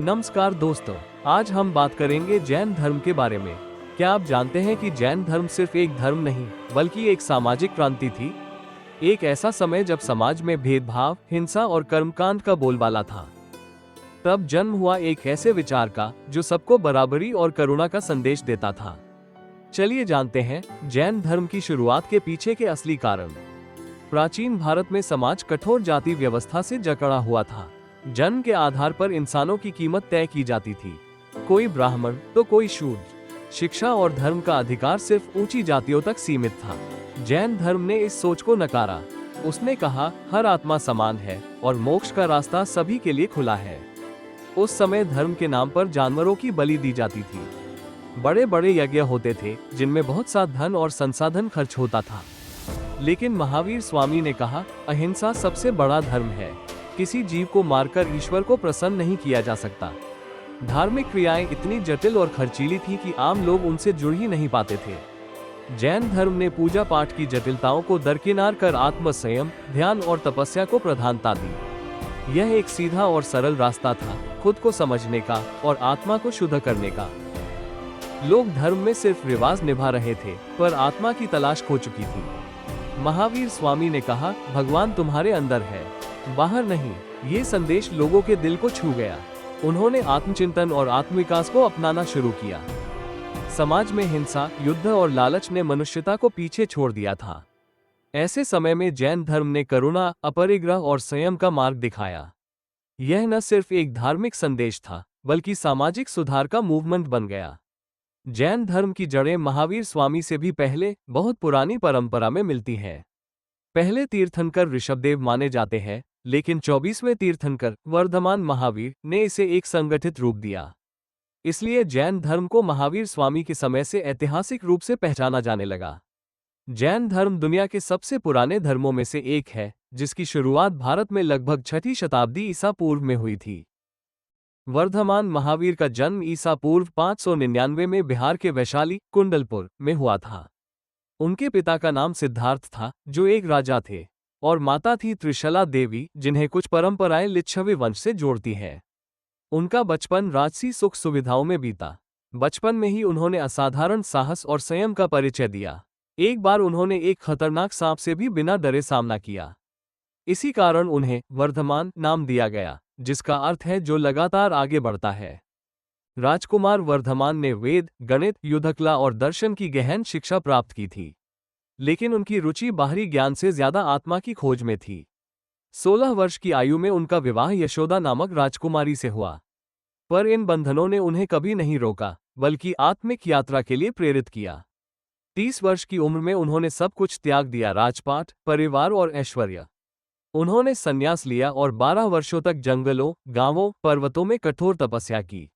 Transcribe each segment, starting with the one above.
नमस्कार दोस्तों, आज हम बात करेंगे जैन धर्म के बारे में। क्या आप जानते हैं कि जैन धर्म सिर्फ एक धर्म नहीं बल्कि एक सामाजिक क्रांति थी। एक ऐसा समय जब समाज में भेदभाव, हिंसा और कर्मकांड का बोलबाला था। तब जन्म हुआ एक ऐसे विचार का जो सबको बराबरी और करुणा का संदेश देता था। चलिए जानते हैं जैन धर्म की शुरुआत के पीछे के असली कारण। प्राचीन भारत में समाज कठोर जाति व्यवस्था से जकड़ा हुआ था। जन्म के आधार पर इंसानों की कीमत तय की जाती थी। कोई ब्राह्मण तो कोई शूद्र। शिक्षा और धर्म का अधिकार सिर्फ ऊंची जातियों तक सीमित था। जैन धर्म ने इस सोच को नकारा। उसने कहा, हर आत्मा समान है और मोक्ष का रास्ता सभी के लिए खुला है। उस समय धर्म के नाम पर जानवरों की बलि दी जाती थी। बड़े बड़े यज्ञ होते थे जिनमें बहुत सा धन और संसाधन खर्च होता था। लेकिन महावीर स्वामी ने कहा, अहिंसा सबसे बड़ा धर्म है। किसी जीव को मारकर ईश्वर को प्रसन्न नहीं किया जा सकता। धार्मिक क्रियाएं इतनी जटिल और खर्चीली थी कि आम लोग उनसे जुड़ ही नहीं पाते थे। जैन धर्म ने पूजा पाठ की जटिलताओं को दरकिनार कर आत्म संयम, ध्यान और तपस्या को प्रधानता दी। यह एक सीधा और सरल रास्ता था, खुद को समझने का और आत्मा को शुद्ध करने का। लोग धर्म में सिर्फ रिवाज निभा रहे थे, पर आत्मा की तलाश खो चुकी थी। महावीर स्वामी ने कहा, भगवान तुम्हारे अंदर है, बाहर नहीं। ये संदेश लोगों के दिल को छू गया। उन्होंने आत्मचिंतन और आत्मविकास को अपनाना शुरू किया। समाज में हिंसा, युद्ध और लालच ने मनुष्यता को पीछे छोड़ दिया था। ऐसे समय में जैन धर्म ने करुणा, अपरिग्रह और संयम का मार्ग दिखाया। यह न सिर्फ एक धार्मिक संदेश था, बल्कि सामाजिक सुधार का मूवमेंट बन गया। जैन धर्म की जड़ें महावीर स्वामी से भी पहले बहुत पुरानी परंपरा में मिलती हैं। पहले तीर्थंकर ऋषभदेव माने जाते हैं, लेकिन 24वें तीर्थंकर वर्धमान महावीर ने इसे एक संगठित रूप दिया। इसलिए जैन धर्म को महावीर स्वामी के समय से ऐतिहासिक रूप से पहचाना जाने लगा। जैन धर्म दुनिया के सबसे पुराने धर्मों में से एक है, जिसकी शुरुआत भारत में लगभग 6ठी शताब्दी ईसा पूर्व में हुई थी। वर्धमान महावीर का जन्म ईसा पूर्व 599 में बिहार के वैशाली, कुंडलपुर में हुआ था। उनके पिता का नाम सिद्धार्थ था, जो एक राजा थे, और माता थी त्रिशला देवी, जिन्हें कुछ परंपराएं लिच्छवी वंश से जोड़ती हैं। उनका बचपन राजसी सुख सुविधाओं में बीता। बचपन में ही उन्होंने असाधारण साहस और संयम का परिचय दिया। एक बार उन्होंने एक खतरनाक सांप से भी बिना डरे सामना किया। इसी कारण उन्हें वर्धमान नाम दिया गया, जिसका अर्थ है जो लगातार आगे बढ़ता है। राजकुमार वर्धमान ने वेद, गणित, युद्धकला और दर्शन की गहन शिक्षा प्राप्त की थी। लेकिन उनकी रुचि बाहरी ज्ञान से ज्यादा आत्मा की खोज में थी। 16 वर्ष की आयु में उनका विवाह यशोदा नामक राजकुमारी से हुआ। पर इन बंधनों ने उन्हें कभी नहीं रोका, बल्कि आत्मिक यात्रा के लिए प्रेरित किया। 30 वर्ष की उम्र में उन्होंने सब कुछ त्याग दिया, राजपाट, परिवार और ऐश्वर्य। उन्होंने संन्यास लिया और 12 वर्षों तक जंगलों, गांवों, पर्वतों में कठोर तपस्या की।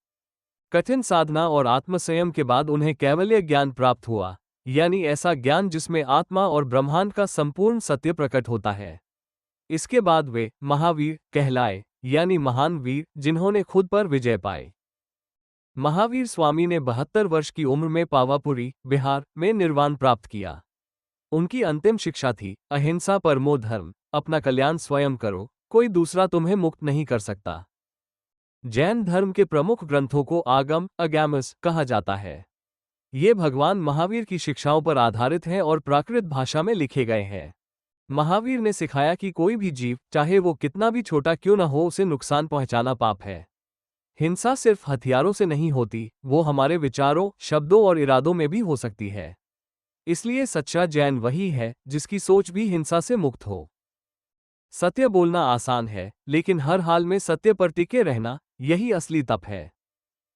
कठिन साधना और आत्मसंयम के बाद उन्हें कैवल्य ज्ञान प्राप्त हुआ, यानी ऐसा ज्ञान जिसमें आत्मा और ब्रह्मांड का संपूर्ण सत्य प्रकट होता है। इसके बाद वे महावीर कहलाए, यानी महान वीर, जिन्होंने खुद पर विजय पाए। महावीर स्वामी ने 72 वर्ष की उम्र में पावापुरी, बिहार में निर्वाण प्राप्त किया। उनकी अंतिम शिक्षा थी, अहिंसा परमो धर्म, अपना कल्याण स्वयं करो, कोई दूसरा तुम्हें मुक्त नहीं कर सकता। जैन धर्म के प्रमुख ग्रंथों को आगम, अगैमस कहा जाता है। ये भगवान महावीर की शिक्षाओं पर आधारित हैं और प्राकृत भाषा में लिखे गए हैं। महावीर ने सिखाया कि कोई भी जीव, चाहे वो कितना भी छोटा क्यों न हो, उसे नुकसान पहुंचाना पाप है। हिंसा सिर्फ हथियारों से नहीं होती, वो हमारे विचारों, शब्दों और इरादों में भी हो सकती है। इसलिए सच्चा जैन वही है जिसकी सोच भी हिंसा से मुक्त हो। सत्य बोलना आसान है, लेकिन हर हाल में सत्य पर टिके रहना, यही असली तप है।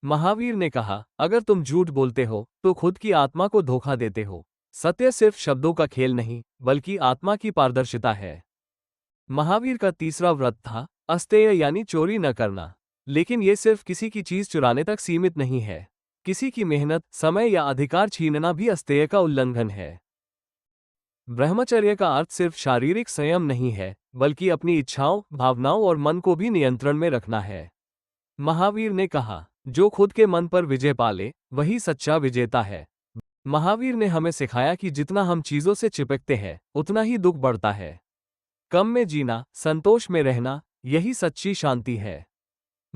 महावीर ने कहा, अगर तुम झूठ बोलते हो तो खुद की आत्मा को धोखा देते हो। सत्य सिर्फ शब्दों का खेल नहीं, बल्कि आत्मा की पारदर्शिता है। महावीर का तीसरा व्रत था अस्तेय, यानी चोरी न करना। लेकिन ये सिर्फ किसी की चीज चुराने तक सीमित नहीं है। किसी की मेहनत, समय या अधिकार छीनना भी अस्तेय का उल्लंघन है। ब्रह्मचर्य का अर्थ सिर्फ शारीरिक संयम नहीं है, बल्कि अपनी इच्छाओं, भावनाओं और मन को भी नियंत्रण में रखना है। महावीर ने कहा, जो खुद के मन पर विजय पाले, वही सच्चा विजेता है। महावीर ने हमें सिखाया कि जितना हम चीजों से चिपकते हैं, उतना ही दुख बढ़ता है। कम में जीना, संतोष में रहना, यही सच्ची शांति है।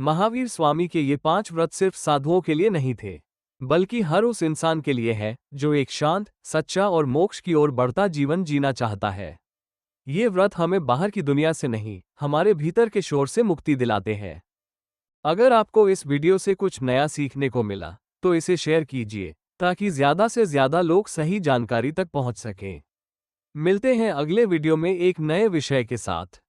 महावीर स्वामी के ये 5 व्रत सिर्फ साधुओं के लिए नहीं थे, बल्कि हर उस इंसान के लिए है जो एक शांत, सच्चा और मोक्ष की ओर बढ़ता जीवन जीना चाहता है। ये व्रत हमें बाहर की दुनिया से नहीं, हमारे भीतर के शोर से मुक्ति दिलाते हैं। अगर आपको इस वीडियो से कुछ नया सीखने को मिला, तो इसे शेयर कीजिए ताकि ज़्यादा से ज़्यादा लोग सही जानकारी तक पहुंच सकें। मिलते हैं अगले वीडियो में एक नए विषय के साथ।